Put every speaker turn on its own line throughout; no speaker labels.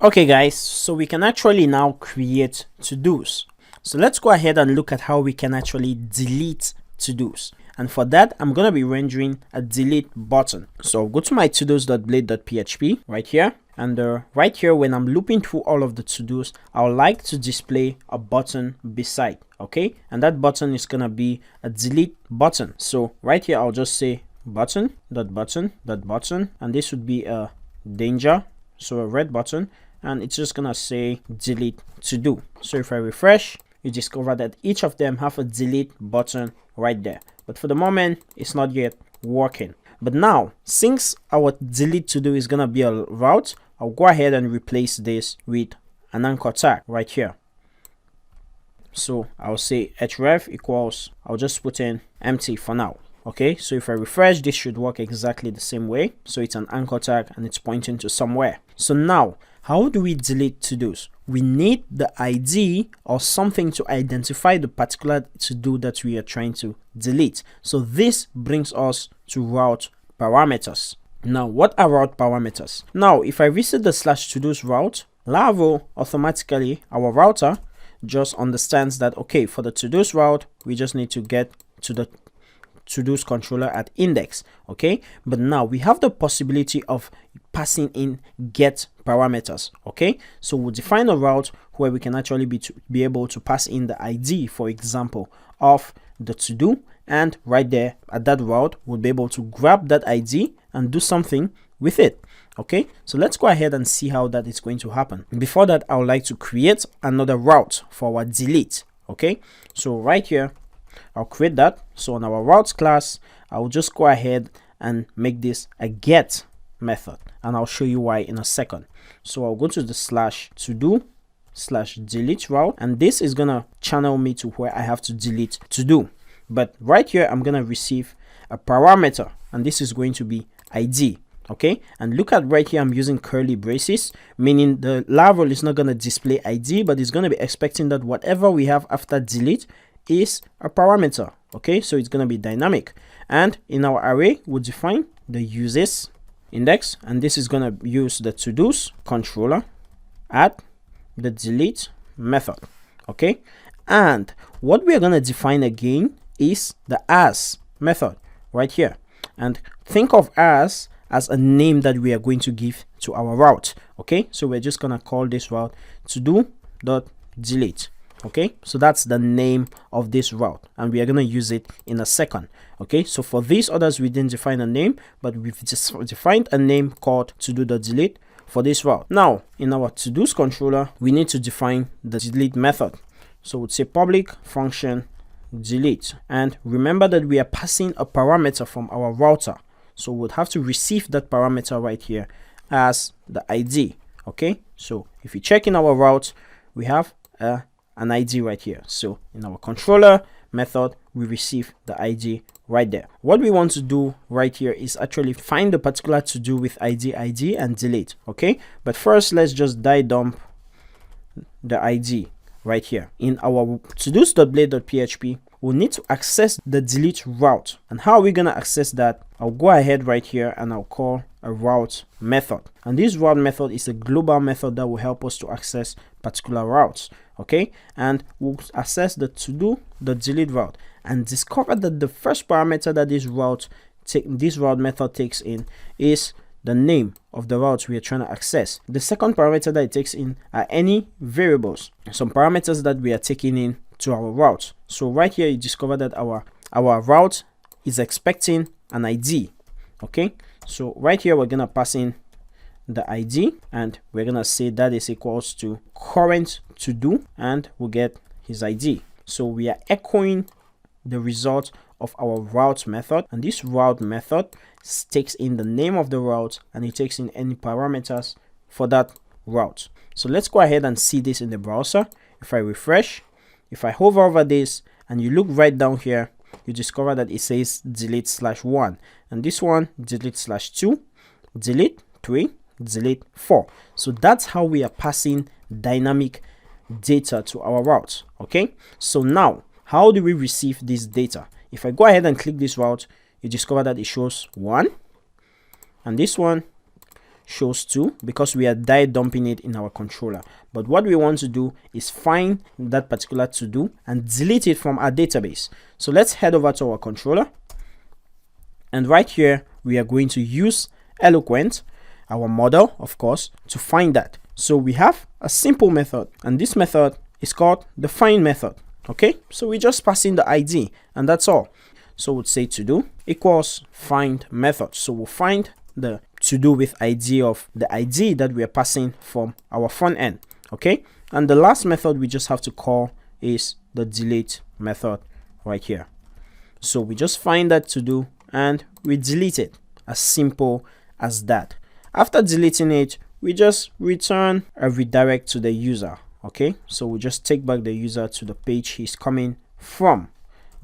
Okay guys, so we can actually now create to-dos. So let's go ahead and look at how we can actually delete to-dos. And for that, I'm going to be rendering a delete button. So I'll go to my todos.blade.php right here. And right here, when I'm looping through all of the to-dos, I would like to display a button beside, okay? And that button is going to be a delete button. So right here, I'll just say button, dot button, dot button. And this would be a danger, so a red button. And it's just gonna say delete to do. So if I refresh, you discover that each of them have a delete button right there. But for the moment, it's not yet working. But now, since our delete to do is gonna be a route, I'll go ahead and replace this with an anchor tag right here. So I'll say href equals, I'll just put in empty for now. Okay, so if I refresh, this should work exactly the same way. So it's an anchor tag and it's pointing to somewhere. So now, how do we delete to-dos? We need the ID or something to identify the particular to-do that we are trying to delete. So this brings us to route parameters. Now, what are route parameters? Now, if I visit the /todos route, Laravel automatically, our router, just understands that, okay, for the to-dos route, we just need to get to the to-dos controller at index, okay? But now we have the possibility of passing in get parameters, okay? So we'll define a route where we can actually be able to pass in the ID, for example, of the to-do, and right there at that route, we'll be able to grab that ID and do something with it. Okay, so let's go ahead and see how that is going to happen. Before that, I would like to create another route for our delete. Okay, so right here, I'll create that. So on our routes class, I'll just go ahead and make this a get method, and I'll show you why in a second. So I'll go to the /todo /delete route, and this is gonna channel me to where I have to delete to do. But right here, I'm gonna receive a parameter, and this is going to be ID. Okay, and look at right here, I'm using curly braces, meaning the Laravel is not going to display ID, but it's going to be expecting that whatever we have after delete is a parameter. Okay, so it's going to be dynamic, and in our array we'll define the uses index, and this is going to use the to-dos controller at the delete method. Okay, and what we are going to define again is the as method right here, and think of as a name that we are going to give to our route. Okay, so we're just gonna call this route to-do.delete. Okay, so that's the name of this route, and we are gonna use it in a second. Okay, so for these others, we didn't define a name, but we've just defined a name called to-do.delete for this route. Now, in our to-dos controller, we need to define the delete method. So we'll say public function delete, and remember that we are passing a parameter from our router. So we'll have to receive that parameter right here as the ID. Okay, so if you check in our route, we have an ID right here. So in our controller method, we receive the ID right there. What we want to do right here is actually find the particular to do with ID and delete. Okay, but first let's just dump the ID right here. In our todos.blade.php, we'll need to access the delete route. And how are we going to access that? I'll go ahead right here and I'll call a route method. And this route method is a global method that will help us to access particular routes. Okay, and we'll access the to-do.delete route and discover that the first parameter that this route method takes in is the name of the routes we are trying to access. The second parameter that it takes in are any variables, some parameters that we are taking in to our route. So right here, you discover that our route is expecting an ID. Okay, so right here, we're gonna pass in the ID, and we're gonna say that is equals to current to do, and we'll get his ID. So we are echoing the result of our route method, and this route method takes in the name of the route, and it takes in any parameters for that route. So let's go ahead and see this in the browser. If I refresh, if I hover over this and you look right down here, you discover that it says delete /1, and this one delete /2, delete 3, delete 4. So that's how we are passing dynamic data to our route. Okay, so now how do we receive this data? If I go ahead and click this route, you discover that it shows 1, and this one shows 2 because we are die dumping it in our controller. But what we want to do is find that particular to do and delete it from our database. So let's head over to our controller, and right here we are going to use Eloquent, our model of course, to find that. So we have a simple method, and this method is called the find method. Okay, so we just pass in the ID and that's all. So we'll say to do equals find method. So we'll find the to do with ID of the ID that we are passing from our front end. Okay, and the last method we just have to call is the delete method right here. So we just find that to do and we delete it, as simple as that. After deleting it, we just return a redirect to the user. Okay, so we just take back the user to the page he's coming from,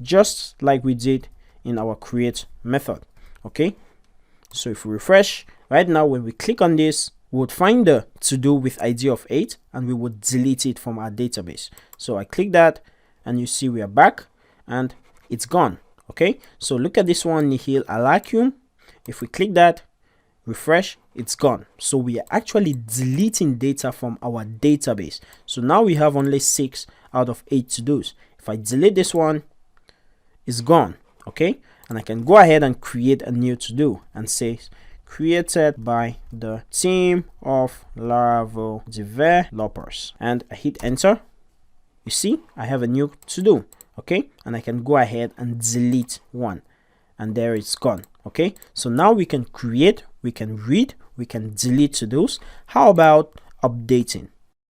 just like we did in our create method. Okay, so if we refresh right now, when we click on this, we would find the to do with ID of 8 and we would delete it from our database. So I click that and you see we are back and it's gone. Okay, so look at this one, nihil alacium. If we click that, refresh, it's gone. So we are actually deleting data from our database. So now we have only 6 out of 8 to-dos. If I delete this one, it's gone. Okay, and I can go ahead and create a new to-do and say created by the team of Laravel developers, and I hit enter. You see I have a new to-do. Okay, and I can go ahead and delete one, and there it's gone. Okay, so now we can create, we can read, we can delete to-dos. How about updating?